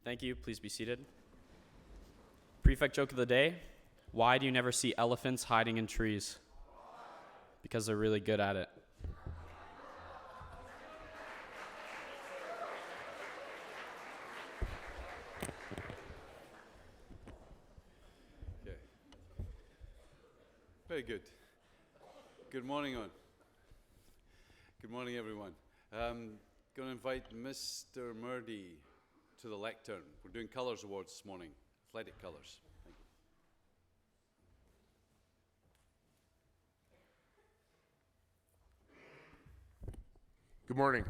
Thank you. Please be seated. Prefect joke of the day. Why do you never see elephants hiding in trees? Because they're really good at it. Okay. Very good. Good morning, on. Good morning, everyone. Going to invite Mr. Murdy to the lectern. We're doing Colours Awards this morning, athletic colours. Thank you. Good morning.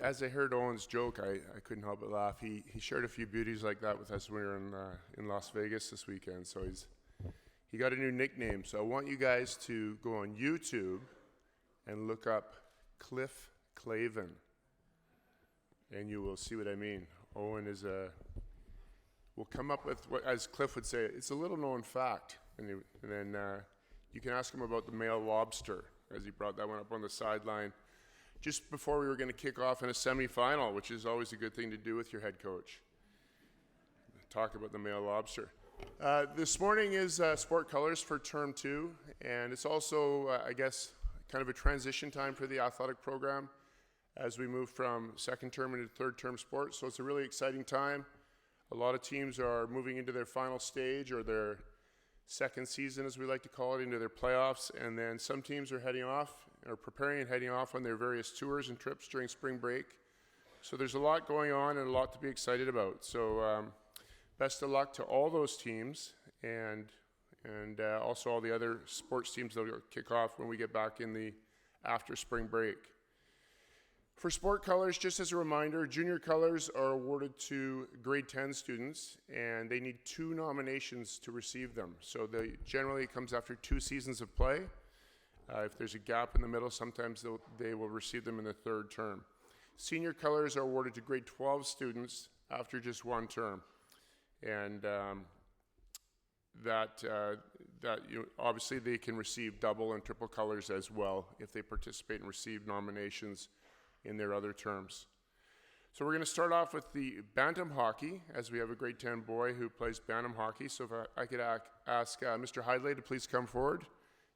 As I heard Owen's joke, I couldn't help but laugh. He shared a few beauties like that with us when we were in Las Vegas this weekend. So he got a new nickname. So I want you guys to go on YouTube and look up Cliff Clavin, and you will see what I mean. Owen will come up with what, as Cliff would say, it's a little known fact, and then you can ask him about the male lobster, as he brought that one up on the sideline just before we were going to kick off in a semifinal, which is always a good thing to do with your head coach. Talk about the male lobster. This morning is Sport Colors for Term 2, and it's also, I guess, kind of a transition time for the athletic program as we move from second term into third term sports. So it's a really exciting time. A lot of teams are moving into their final stage, or their second season, as we like to call it, into their playoffs, and then some teams are heading off, or preparing and heading off on their various tours and trips during spring break. So there's a lot going on and a lot to be excited about. So best of luck to all those teams, and also all the other sports teams that will kick off when we get back in the after spring break. For Sport Colors, just as a reminder, junior colors are awarded to grade 10 students, and they need 2 nominations to receive them. So generally it comes after 2 seasons of play. If there's a gap in the middle, sometimes they will receive them in the third term. Senior colors are awarded to grade 12 students after just 1 term. And obviously they can receive double and triple colors as well if they participate and receive nominations in their other terms. So we're going to start off with the bantam hockey, as we have a grade 10 boy who plays bantam hockey. So if I could ask Mr. Hidley to please come forward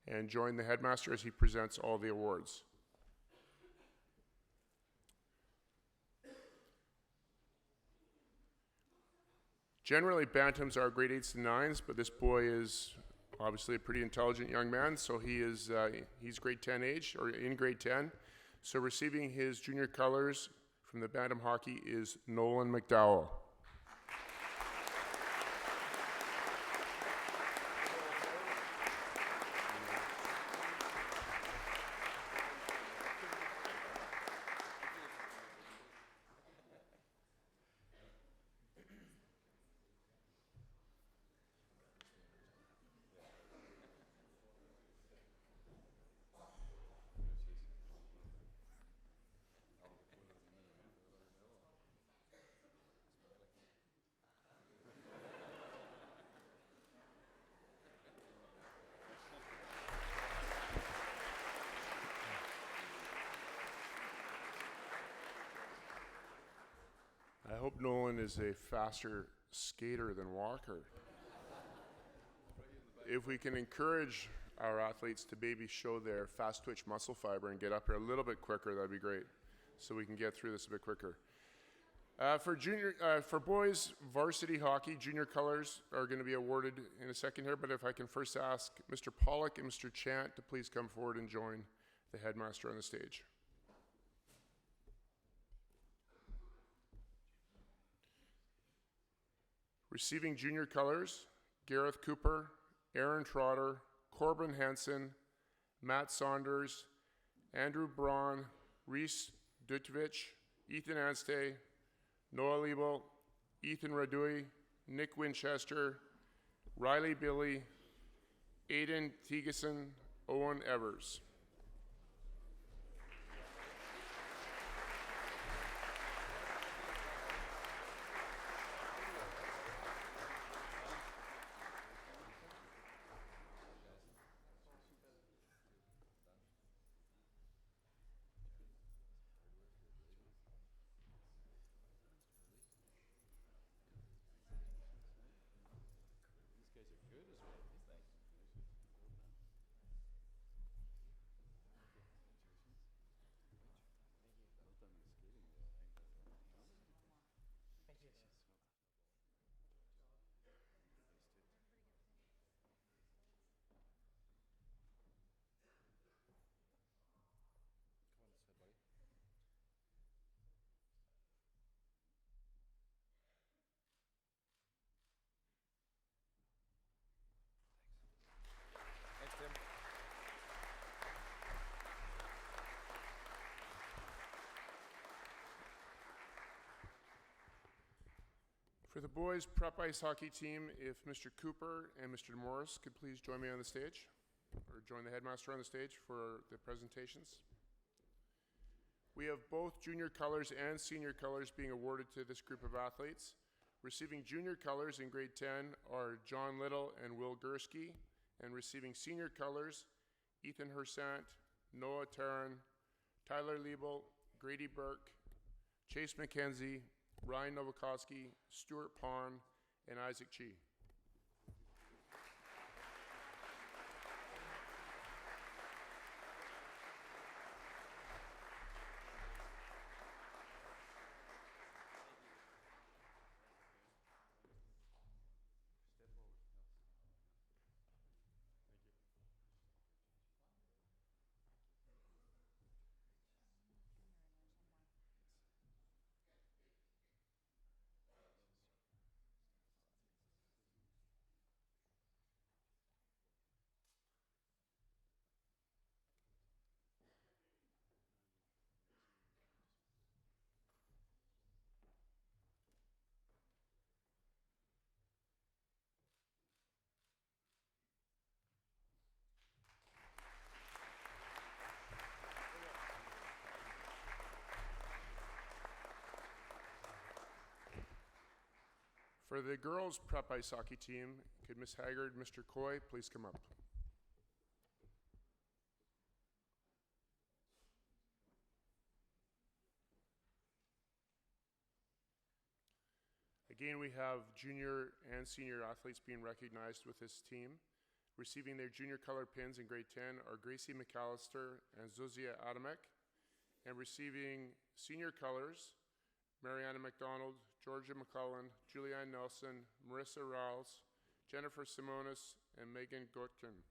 and join the headmaster as he presents all the awards. Generally, bantams are grade 8s to 9s, but this boy is obviously a pretty intelligent young man, so he's grade 10 age, or in grade 10. So receiving his junior colors from the bantam hockey is Nolan McDowell. I hope Nolan is a faster skater than Walker. If we can encourage our athletes to maybe show their fast twitch muscle fiber and get up here a little bit quicker, that'd be great, so we can get through this a bit quicker. For boys varsity hockey, junior colors are going to be awarded in a second here, but if I can first ask Mr. Pollock and Mr. Chant to please come forward and join the headmaster on the stage. Receiving junior colors, Gareth Cooper, Aaron Trotter, Corbin Henson, Matt Saunders, Andrew Braun, Reese Dutvich, Ethan Anstey, Noah Liebel, Ethan Radui, Nick Winchester, Riley Billy, Aiden Thiegeson, Owen Evers. For the boys prep ice hockey team, if Mr. Cooper and Mr. Morris could please join me on the stage, or join the headmaster on the stage for the presentations. We have both junior colors and senior colors being awarded to this group of athletes. Receiving junior colors in grade 10 are John Little and Will Gursky, and receiving senior colors, Ethan Hersant, Noah Tarrant, Tyler Liebel, Grady Burke, Chase McKenzie, Ryan Nowakoski, Stuart Pond, and Isaac Chi. For the girls prep ice hockey team, could Ms. Haggard, Mr. Coy, please come up? Again, we have junior and senior athletes being recognized with this team. Receiving their junior color pins in grade 10 are Gracie McAllister and Zuzia Adamek. And receiving senior colors, Mariana McDonald, Georgia McClellan, Julianne Nelson, Marissa Riles, Jennifer Simonis, and Megan Gotkin.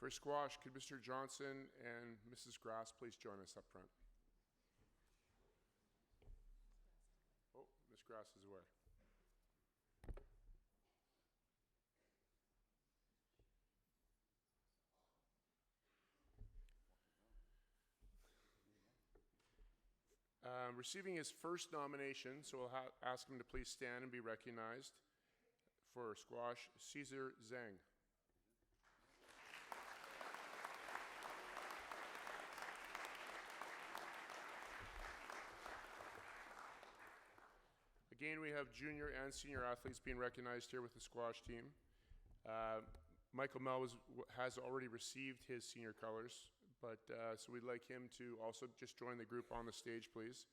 For squash, could Mr. Johnson and Mrs. Grass please join us up front? Oh, Ms. Grass is away. Receiving his first nomination, so we'll ask him to please stand and be recognized for squash, Caesar Zhang. Again, we have junior and senior athletes being recognized here with the squash team. Michael Mel has already received his senior colors, but so we'd like him to also just join the group on the stage, please.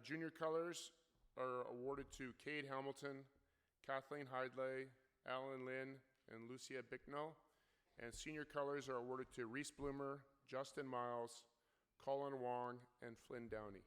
Junior colors are awarded to Cade Hamilton, Kathleen Hidlay, Alan Lynn, and Lucia Bicknell. And senior colors are awarded to Reese Bloomer, Justin Miles, Colin Wong, and Flynn Downey.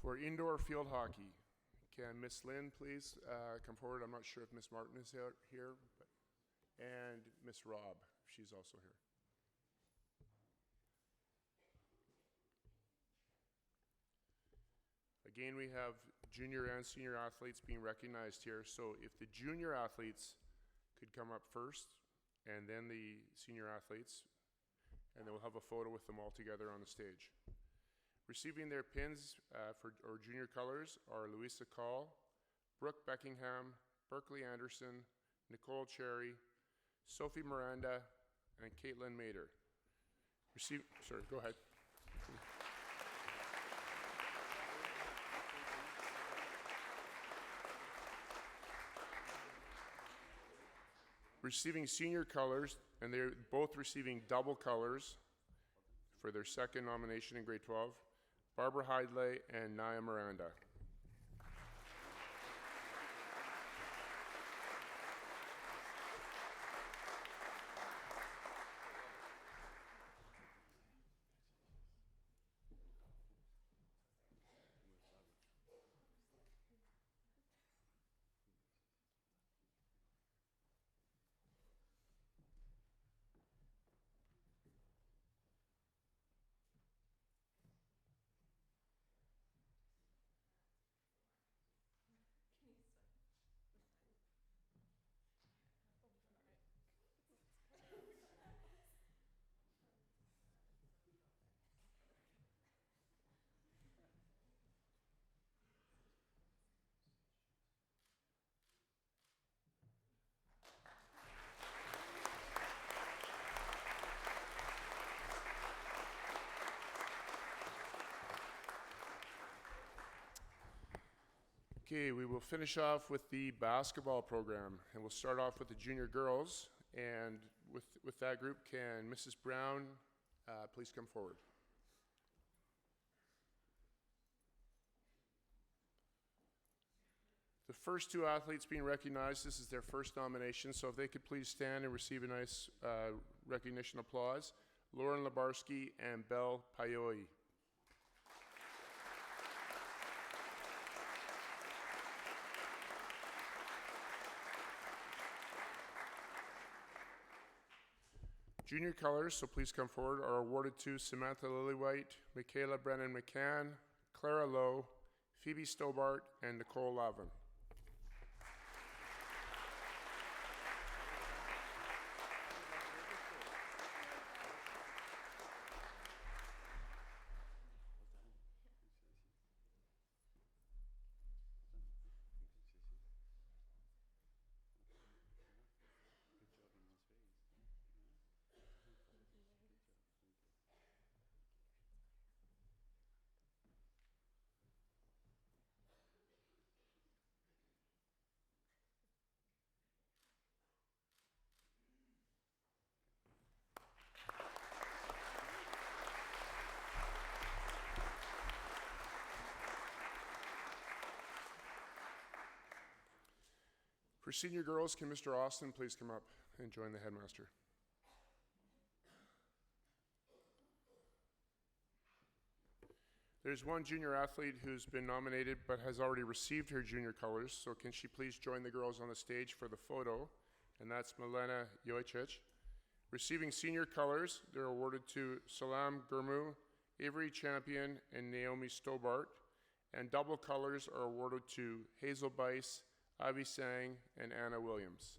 For indoor field hockey, can Miss Lynn please come forward? I'm not sure if Miss Martin is here, but, and Miss Robb, she's also here. Again, we have junior and senior athletes being recognized here. So if the junior athletes could come up first, and then the senior athletes, and then we'll have a photo with them all together on the stage. Receiving their pins for junior colors are Louisa Call, Brooke Beckingham, Berkeley Anderson, Nicole Cherry, Sophie Miranda, and Caitlin Mader. Sorry, go ahead. Receiving senior colors, and they're both receiving double colors for their second nomination in grade 12, Barbara Hidley and Nia Miranda. Okay, we will finish off with the basketball program, and we'll start off with the junior girls. And with that group, can Mrs. Brown please come forward? The first two athletes being recognized, this is their first nomination, so if they could please stand and receive a nice recognition applause. Lauren Labarsky and Belle Payoi. Junior colors, so please come forward, are awarded to Samantha Lillywhite, Michaela Brennan McCann, Clara Lowe, Phoebe Stobart, and Nicole Lavin. For senior girls, can Mr. Austin please come up and join the headmaster? There's one junior athlete who's been nominated but has already received her junior colors, so can she please join the girls on the stage for the photo? And that's Milena Jojicic. Receiving senior colors, they're awarded to Salam Gurmu, Avery Champion, and Naomi Stobart. And double colors are awarded to Hazel Bice, Ivy Sang, and Anna Williams.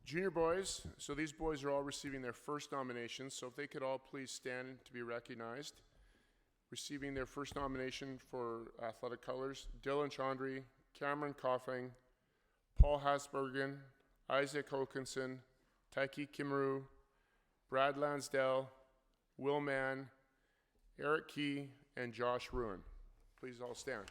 Junior boys, so these boys are all receiving their first nominations, so if they could all please stand to be recognized. Receiving their first nomination for athletic colors, Dylan Chandri, Cameron Coughing, Paul Hasbergen, Isaac Hokinson, Taiki Kimaru, Brad Lansdell, Will Mann, Eric Key, and Josh Ruin. Please all stand.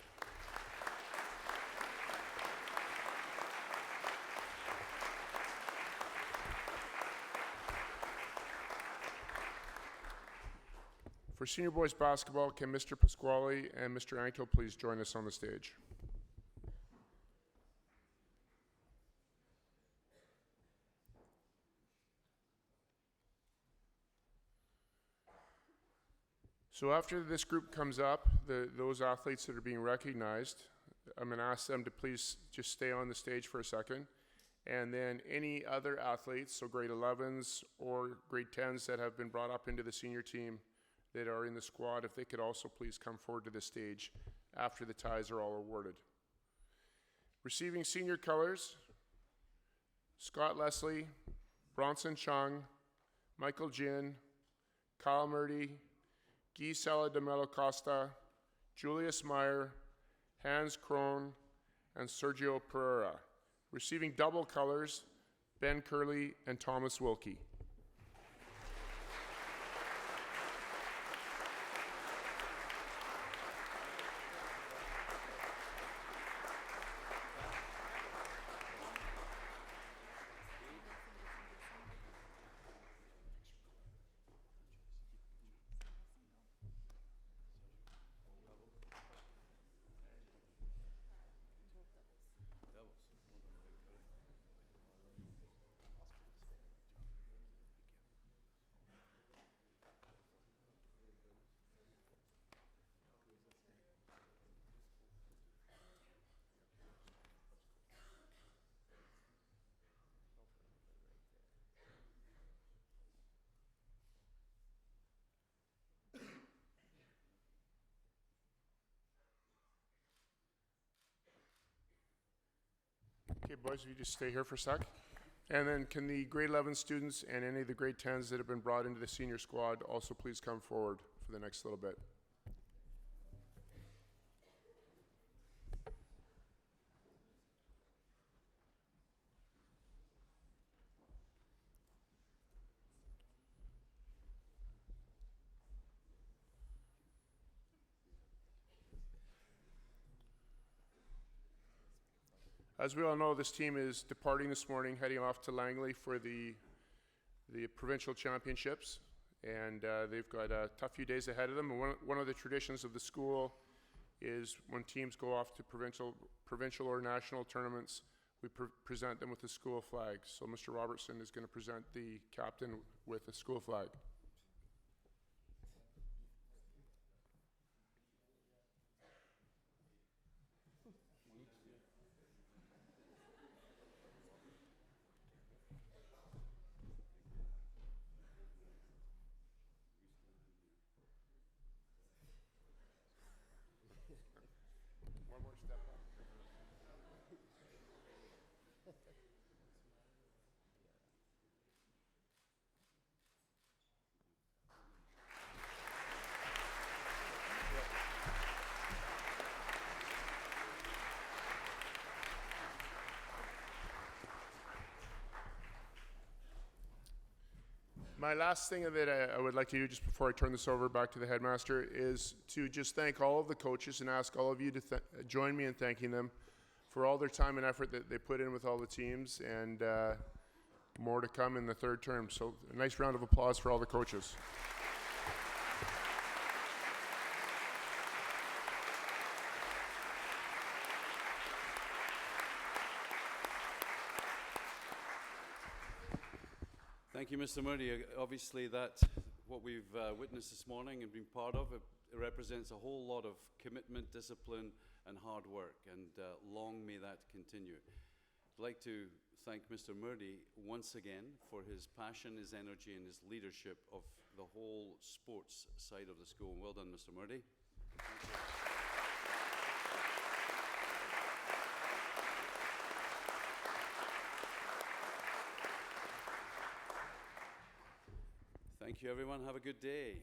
For senior boys basketball, can Mr. Pasquale and Mr. Anko please join us on the stage? So after this group comes up, those athletes that are being recognized, I'm going to ask them to please just stay on the stage for a second. And then any other athletes, so grade 11s or grade 10s that have been brought up into the senior team that are in the squad, if they could also please come forward to the stage after the ties are all awarded. Receiving senior colors, Scott Leslie, Bronson Chung, Michael Jin, Kyle Murdy, Guy Sala de Melo Costa, Julius Meyer, Hans Krohn, and Sergio Pereira. Receiving double colors, Ben Curley and Thomas Wilkie. Okay, boys, if you just stay here for a sec. And then can the grade 11 students and any of the grade 10s that have been brought into the senior squad also please come forward for the next little bit. As we all know, this team is departing this morning, heading off to Langley for the provincial championships, and they've got a tough few days ahead of them. And one of the traditions of the school is when teams go off to provincial or national tournaments, we present them with the school flag. So Mr. Robertson is going to present the captain with a school flag. One more step up. My last thing that I would like to do just before I turn this over back to the headmaster is to just thank all of the coaches and ask all of you to join me in thanking them for all their time and effort that they put in with all the teams, and more to come in the third term. So a nice round of applause for all the coaches. Thank you, Mr. Murdy. Obviously, what we've witnessed this morning and been part of, it represents a whole lot of commitment, discipline, and hard work, and long may that continue. I'd like to thank Mr. Murdy once again for his passion, his energy, and his leadership of the whole sports side of the school. Well done, Mr. Murdy. Thank you. Thank you, everyone. Have a good day.